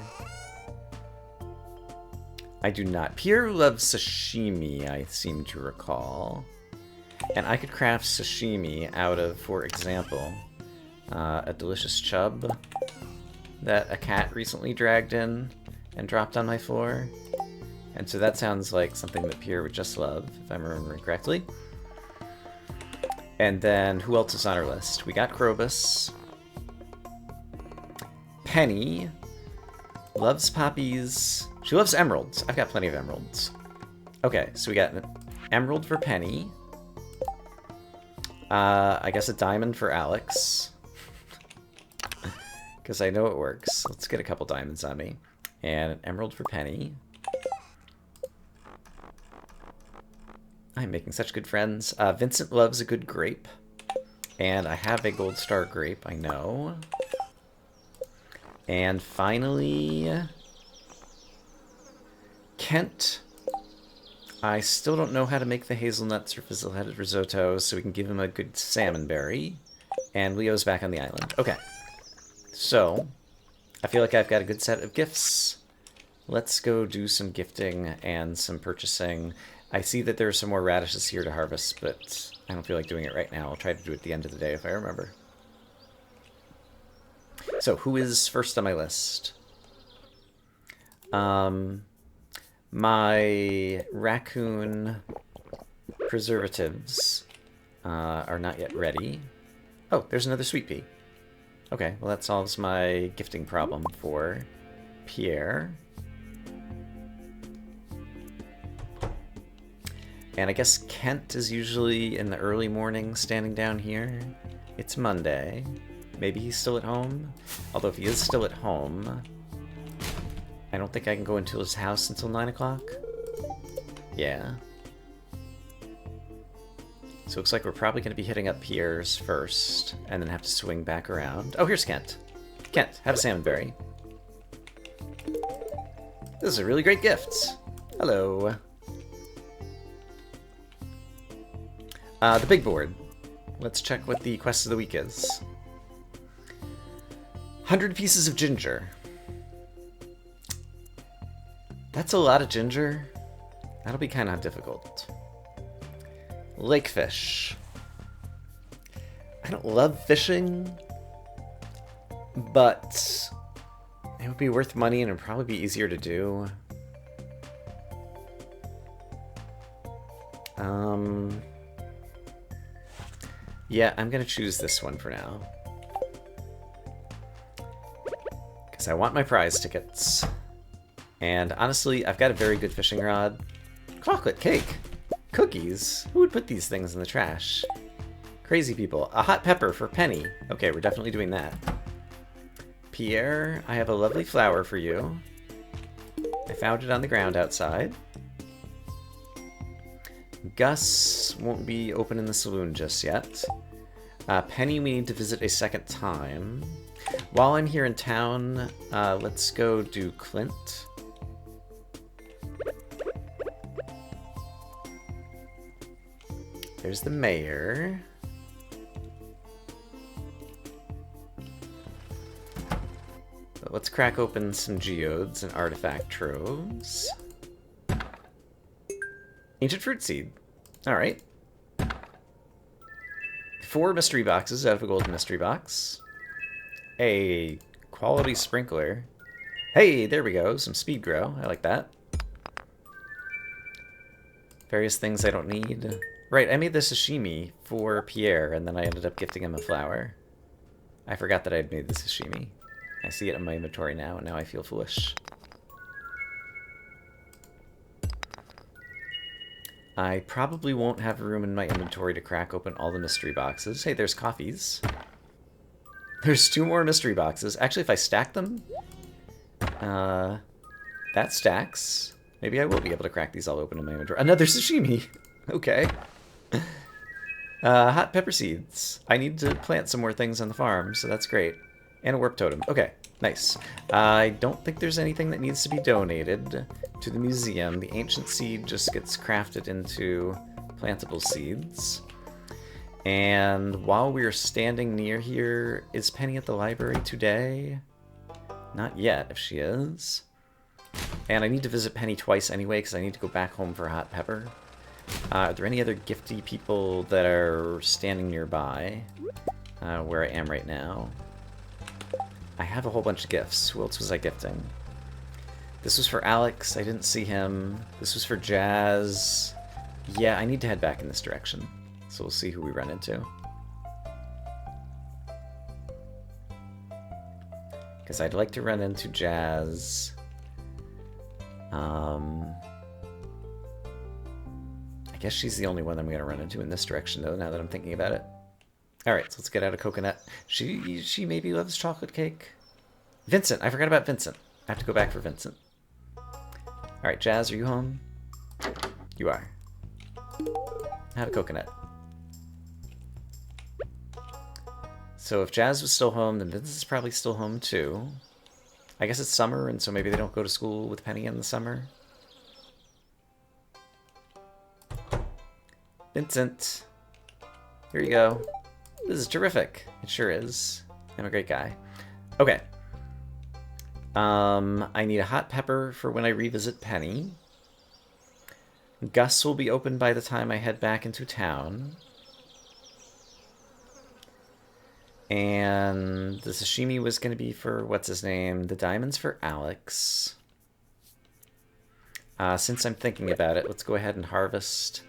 I do not. Pierre loves sashimi, I seem to recall. And I could craft sashimi out of, for example, a delicious chub that a cat recently dragged in and dropped on my floor. And so that sounds like something that Pierre would just love, if I'm remembering correctly. And then, who else is on our list? We got Krobus. Penny loves poppies. She loves emeralds. I've got plenty of emeralds. Okay, so we got an emerald for Penny. I guess a diamond for Alex. Because I know it works. Let's get a couple diamonds on me. And an emerald for Penny. I'm making such good friends. Vincent loves a good grape. And I have a gold star grape, I know. And finally, Kent. I still don't know how to make the hazelnuts or fizzle-headed risotto, so we can give him a good salmon berry. And Leo's back on the island. Okay. So, I feel like I've got a good set of gifts. Let's go do some gifting and some purchasing. I see that there are some more radishes here to harvest, but I don't feel like doing it right now. I'll try to do it at the end of the day if I remember. So, who is first on my list? My raccoon preservatives are not yet ready. Oh, there's another sweet pea. Okay, well that solves my gifting problem for Pierre. And I guess Kent is usually in the early morning standing down here. It's Monday. Maybe he's still at home? Although if he is still at home, I don't think I can go into his house until 9 o'clock. Yeah. So it looks like we're probably going to be hitting up Pierre's first, and then have to swing back around. Oh, here's Kent. Kent, have a salmon berry. This is a really great gift. Hello. The big board. Let's check what the quest of the week is. 100 pieces of ginger. That's a lot of ginger. That'll be kind of difficult. Lake fish. I don't love fishing, but it would be worth money and it'd probably be easier to do. Yeah, I'm gonna choose this one for now. Because I want my prize tickets. And honestly, I've got a very good fishing rod. Chocolate cake! Cookies? Who would put these things in the trash? Crazy people. A hot pepper for Penny. Okay, we're definitely doing that. Pierre, I have a lovely flower for you. I found it on the ground outside. Gus won't be open in the saloon just yet. Penny, we need to visit a second time. While I'm here in town, let's go do Clint. There's the mayor. But let's crack open some geodes and artifact troves. Ancient fruit seed. Alright. 4 mystery boxes out of a gold mystery box. A quality sprinkler. Hey, there we go. Some speed grow. I like that. Various things I don't need. Right, I made the sashimi for Pierre, and then I ended up gifting him a flower. I forgot that I had made the sashimi. I see it in my inventory now, and now I feel foolish. I probably won't have room in my inventory to crack open all the mystery boxes. Hey, there's coffees. There's 2 more mystery boxes. Actually, if I stack them, that stacks. Maybe I will be able to crack these all open in my inventory. Another sashimi! Okay. Hot pepper seeds. I need to plant some more things on the farm, so that's great. And a warp totem. Okay, nice. I don't think there's anything that needs to be donated to the museum. The ancient seed just gets crafted into plantable seeds. And while we're standing near here, is Penny at the library today? Not yet, if she is. And I need to visit Penny twice anyway, because I need to go back home for a hot pepper. Are there any other gifty people that are standing nearby where I am right now? I have a whole bunch of gifts. Who else was I gifting? This was for Alex. I didn't see him. This was for Jazz. Yeah, I need to head back in this direction. So we'll see who we run into. Because I'd like to run into Jazz. I guess she's the only one I'm going to run into in this direction, though, now that I'm thinking about it. Alright, so let's get out of Coconut. She maybe loves chocolate cake. Vincent! I forgot about Vincent. I have to go back for Vincent. Alright, Jazz, are you home? You are. Have a coconut. So if Jazz was still home, then Vincent is probably still home, too. I guess it's summer, and so maybe they don't go to school with Penny in the summer. Vincent! Here you go. This is terrific. It sure is. I'm a great guy. Okay. I need a hot pepper for when I revisit Penny. Gus will be open by the time I head back into town. And the sashimi was going to be for, what's his name? The diamonds for Alex. Since I'm thinking about it, let's go ahead and harvest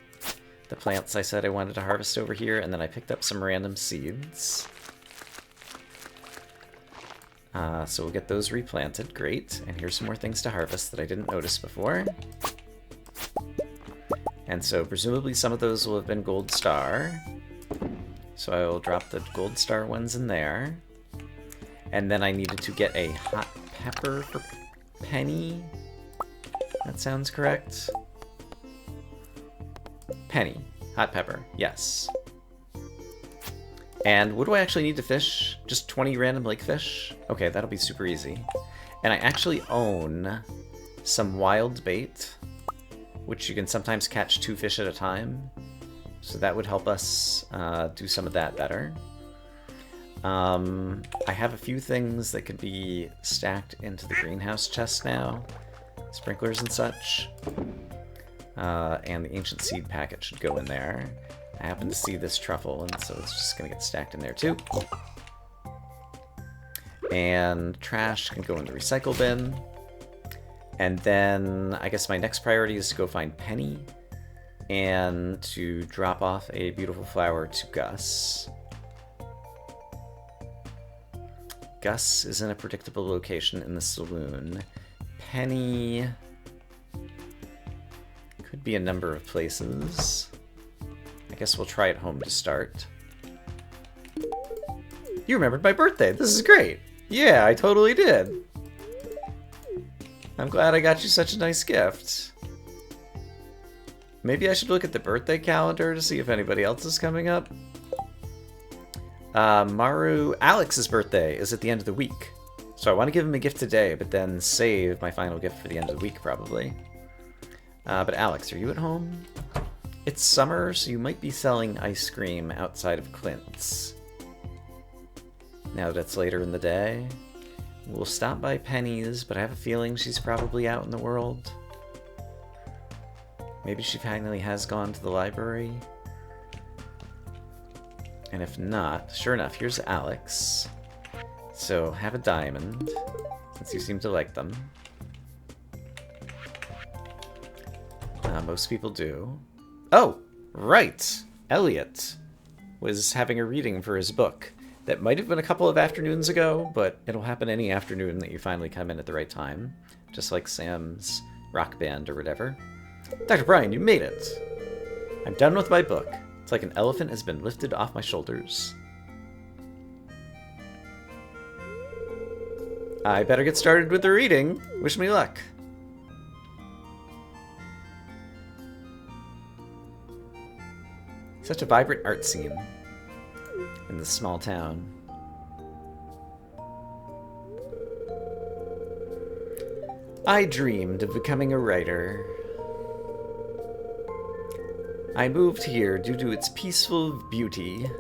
the plants I said I wanted to harvest over here, and then I picked up some random seeds. So we'll get those replanted, great. And here's some more things to harvest that I didn't notice before. And so presumably some of those will have been gold star. So I will drop the gold star ones in there. And then I needed to get a hot pepper for Penny. That sounds correct. Penny. Hot pepper. Yes. And what do I actually need to fish? Just 20 random lake fish? Okay, that'll be super easy. And I actually own some wild bait, which you can sometimes catch 2 fish at a time. So that would help us do some of that better. I have a few things that could be stacked into the greenhouse chest now. Sprinklers and such. And the ancient seed packet should go in there. I happen to see this truffle, and so it's just going to get stacked in there too. And trash can go in the recycle bin. And then I guess my next priority is to go find Penny and to drop off a beautiful flower to Gus. Gus is in a predictable location in the saloon. Penny could be a number of places. I guess we'll try at home to start. You remembered my birthday. This is great. Yeah, I totally did. I'm glad I got you such a nice gift. Maybe I should look at the birthday calendar to see if anybody else is coming up. Alex's birthday is at the end of the week. So I want to give him a gift today, but then save my final gift for the end of the week, probably. But Alex, are you at home? It's summer, so you might be selling ice cream outside of Clint's. Now that it's later in the day, we'll stop by Penny's, but I have a feeling she's probably out in the world. Maybe she finally has gone to the library. And if not, sure enough, here's Alex. So, have a diamond, since you seem to like them. Most people do. Oh, right! Elliot was having a reading for his book. That might have been a couple of afternoons ago, but it'll happen any afternoon that you finally come in at the right time. Just like Sam's rock band or whatever. Dr. Brian, you made it! I'm done with my book. It's like an elephant has been lifted off my shoulders. I better get started with the reading. Wish me luck. Such a vibrant art scene in this small town. I dreamed of becoming a writer. I moved here due to its peaceful beauty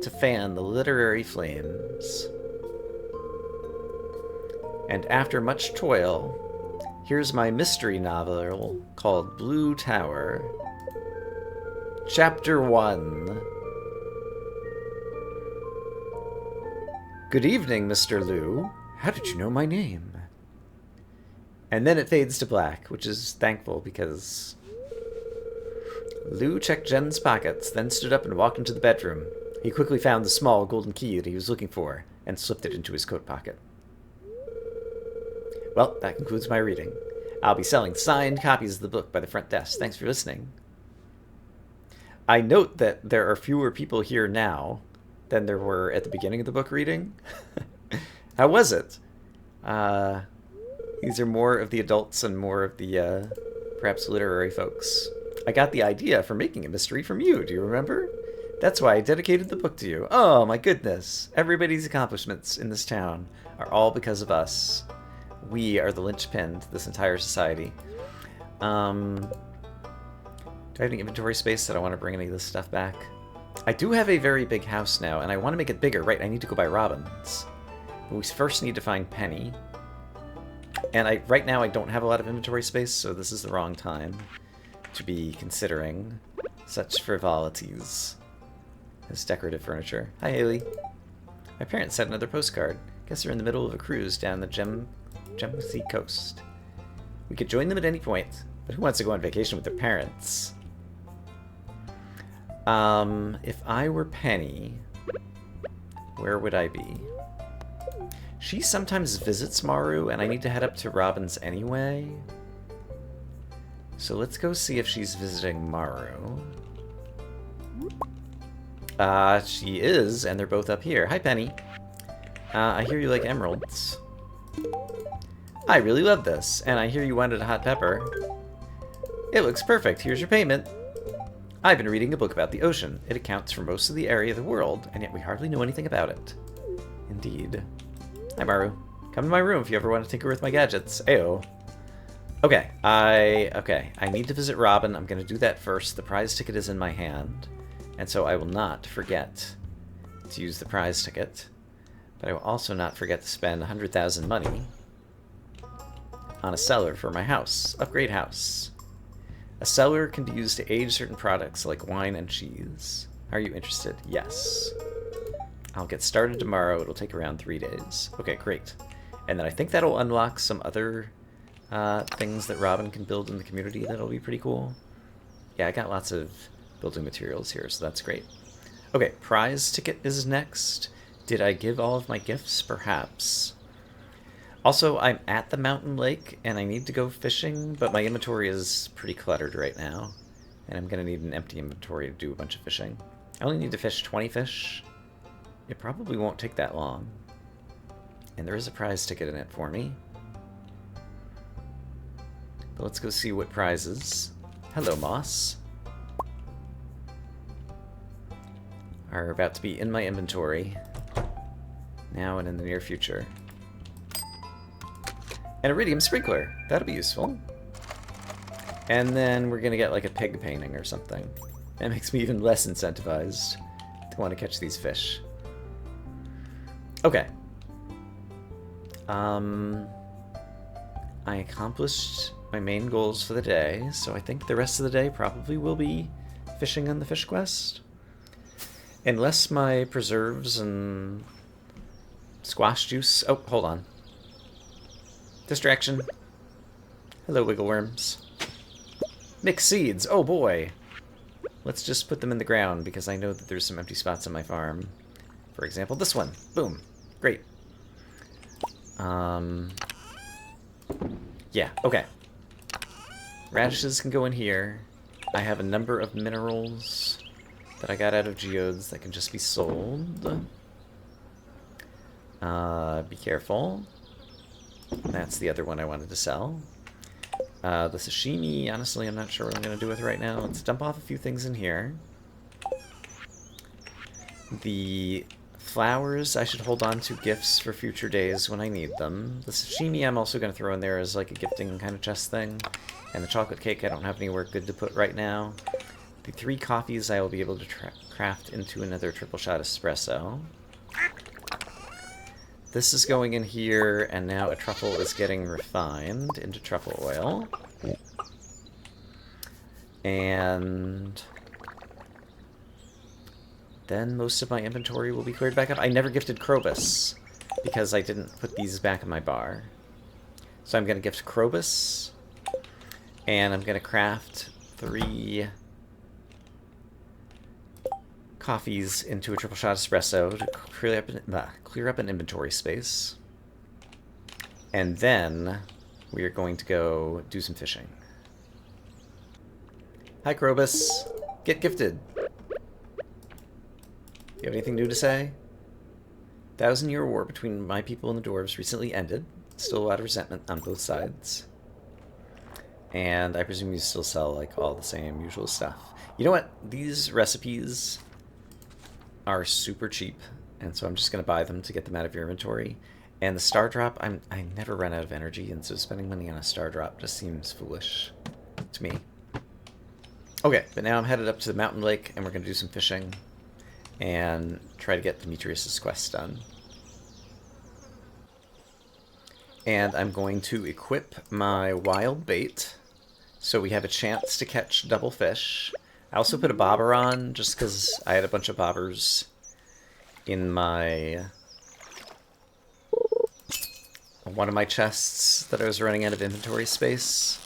to fan the literary flames. And after much toil, here's my mystery novel called Blue Tower. Chapter 1. Good evening, Mr. Liu. How did you know my name? And then it fades to black, which is thankful because Liu checked Jen's pockets, then stood up and walked into the bedroom. He quickly found the small golden key that he was looking for and slipped it into his coat pocket. Well, that concludes my reading. I'll be selling signed copies of the book by the front desk. Thanks for listening. I note that there are fewer people here now than there were at the beginning of the book reading. How was it? These are more of the adults and more of the, perhaps literary folks. I got the idea for making a mystery from you, do you remember? That's why I dedicated the book to you. Oh, my goodness. Everybody's accomplishments in this town are all because of us. We are the linchpin to this entire society. Do I have any inventory space that I want to bring any of this stuff back? I do have a very big house now, and I want to make it bigger. Right, I need to go by Robin's. But we first need to find Penny. And right now I don't have a lot of inventory space, so this is the wrong time to be considering such frivolities as decorative furniture. Hi, Haley. My parents sent another postcard. Guess they're in the middle of a cruise down the Gemsea coast. We could join them at any point, but who wants to go on vacation with their parents? If I were Penny, where would I be? She sometimes visits Maru, and I need to head up to Robin's anyway. So let's go see if she's visiting Maru. She is, and they're both up here. Hi, Penny. I hear you like emeralds. I really love this, and I hear you wanted a hot pepper. It looks perfect. Here's your payment. I've been reading a book about the ocean. It accounts for most of the area of the world, and yet we hardly know anything about it. Indeed. Hi, Maru. Come to my room if you ever want to tinker with my gadgets. Ayo. Okay, I need to visit Robin. I'm going to do that first. The prize ticket is in my hand, and so I will not forget to use the prize ticket. But I will also not forget to spend 100,000 money on a cellar for my house. Upgrade house. A cellar can be used to age certain products like wine and cheese. Are you interested? Yes. I'll get started tomorrow. It'll take around 3 days. Okay, great. And then I think that'll unlock some other things that Robin can build in the community that'll be pretty cool. Yeah, I got lots of building materials here, so that's great. Okay, prize ticket is next. Did I give all of my gifts? Perhaps. Also, I'm at the mountain lake, and I need to go fishing, but my inventory is pretty cluttered right now, and I'm going to need an empty inventory to do a bunch of fishing. I only need to fish 20 fish. It probably won't take that long. And there is a prize ticket in it for me. But let's go see what prizes. Hello, Moss. Are about to be in my inventory. Now and in the near future. An iridium sprinkler. That'll be useful. And then we're going to get like a pig painting or something. That makes me even less incentivized to want to catch these fish. Okay. I accomplished my main goals for the day, so I think the rest of the day probably will be fishing on the fish quest. Unless my preserves and squash juice... Oh, hold on. Distraction. Hello, wiggleworms. Mixed seeds. Oh, boy. Let's just put them in the ground, because I know that there's some empty spots on my farm. For example, this one. Boom. Great. Yeah, okay. Radishes can go in here. I have a number of minerals that I got out of geodes that can just be sold. Be careful. That's the other one I wanted to sell. The sashimi, honestly, I'm not sure what I'm going to do with it right now. Let's dump off a few things in here. The flowers, I should hold on to gifts for future days when I need them. The sashimi I'm also going to throw in there as like a gifting kind of chest thing. And the chocolate cake I don't have anywhere good to put right now. The 3 coffees I will be able to craft into another triple shot espresso. This is going in here, and now a truffle is getting refined into truffle oil. And then most of my inventory will be cleared back up. I never gifted Krobus, because I didn't put these back in my bar. So I'm going to gift Krobus, and I'm going to craft 3 coffees into a triple shot espresso to clear up an inventory space. And then we are going to go do some fishing. Hi, Krobus. Get gifted. You have anything new to say? 1,000-year war between my people and the dwarves recently ended. Still a lot of resentment on both sides. And I presume you still sell like all the same usual stuff. You know what? These recipes are super cheap, and so I'm just going to buy them to get them out of your inventory. And the star drop, I never run out of energy, and so spending money on a star drop just seems foolish to me. Okay, but now I'm headed up to the mountain lake, and we're going to do some fishing and try to get Demetrius's quest done. And I'm going to equip my wild bait so we have a chance to catch double fish. I also put a bobber on just because I had a bunch of bobbers in my one of my chests that I was running out of inventory space.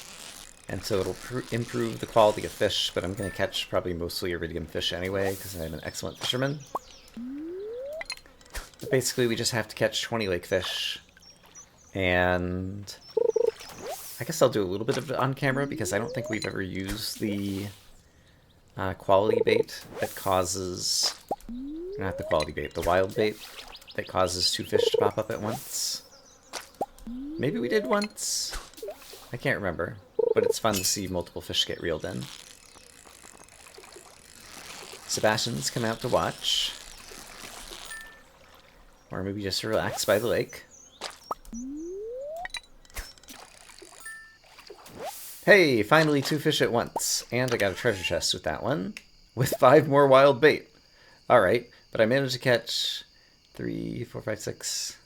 And so it'll improve the quality of fish, but I'm going to catch probably mostly iridium fish anyway because I'm an excellent fisherman. But basically we just have to catch 20 lake fish. And I guess I'll do a little bit of it on camera because I don't think we've ever used the quality bait that causes... Not the quality bait, the wild bait that causes 2 fish to pop up at once. Maybe we did once? I can't remember, but it's fun to see multiple fish get reeled in. Sebastian's come out to watch. Or maybe just relax by the lake. Hey, finally 2 fish at once. And I got a treasure chest with that one. With 5 more wild bait. Alright, but I managed to catch 3, 4, 5, 6...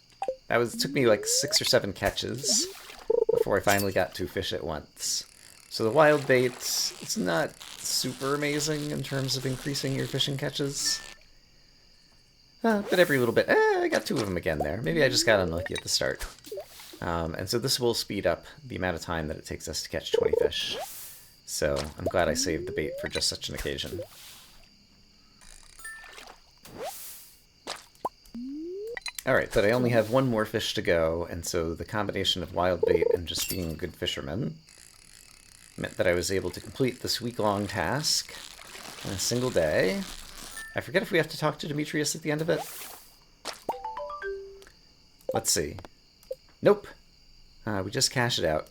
It took me like 6 or 7 catches before I finally got 2 fish at once. So the wild bait, it's not super amazing in terms of increasing your fishing catches. But every little bit, I got 2 of them again there. Maybe I just got unlucky at the start. And so this will speed up the amount of time that it takes us to catch 20 fish. So I'm glad I saved the bait for just such an occasion. Alright, but I only have 1 more fish to go, and so the combination of wild bait and just being a good fisherman meant that I was able to complete this week-long task in a single day. I forget if we have to talk to Demetrius at the end of it. Let's see. Nope. We just cash it out.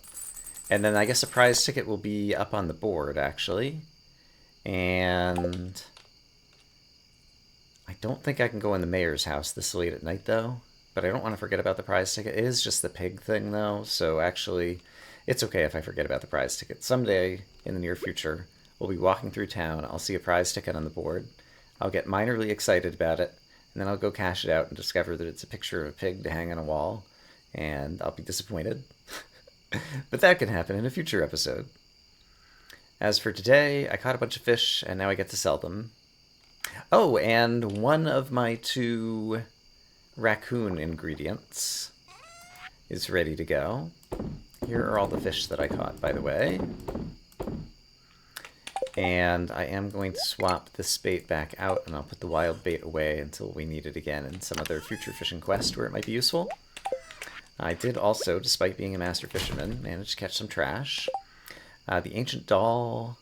And then I guess a prize ticket will be up on the board, actually. And I don't think I can go in the mayor's house this late at night, though. But I don't want to forget about the prize ticket. It is just the pig thing, though. So actually, it's okay if I forget about the prize ticket. Someday, in the near future, we'll be walking through town. I'll see a prize ticket on the board. I'll get minorly excited about it. And then I'll go cash it out and discover that it's a picture of a pig to hang on a wall. And I'll be disappointed. But that can happen in a future episode. As for today, I caught a bunch of fish, and now I get to sell them. Oh, and one of my 2 raccoon ingredients is ready to go. Here are all the fish that I caught, by the way. And I am going to swap this bait back out, and I'll put the wild bait away until we need it again in some other future fishing quest where it might be useful. I did also, despite being a master fisherman, manage to catch some trash. The ancient doll,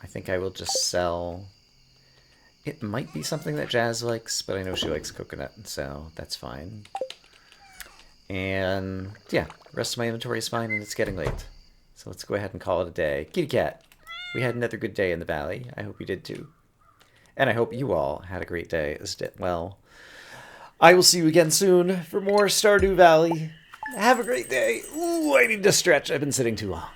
I think I will just sell. It might be something that Jazz likes, but I know she likes coconut, so that's fine. And yeah, the rest of my inventory is fine, and it's getting late. So let's go ahead and call it a day. Kitty cat, we had another good day in the valley. I hope you did too. And I hope you all had a great day as well. I will see you again soon for more Stardew Valley. Have a great day. Ooh, I need to stretch. I've been sitting too long.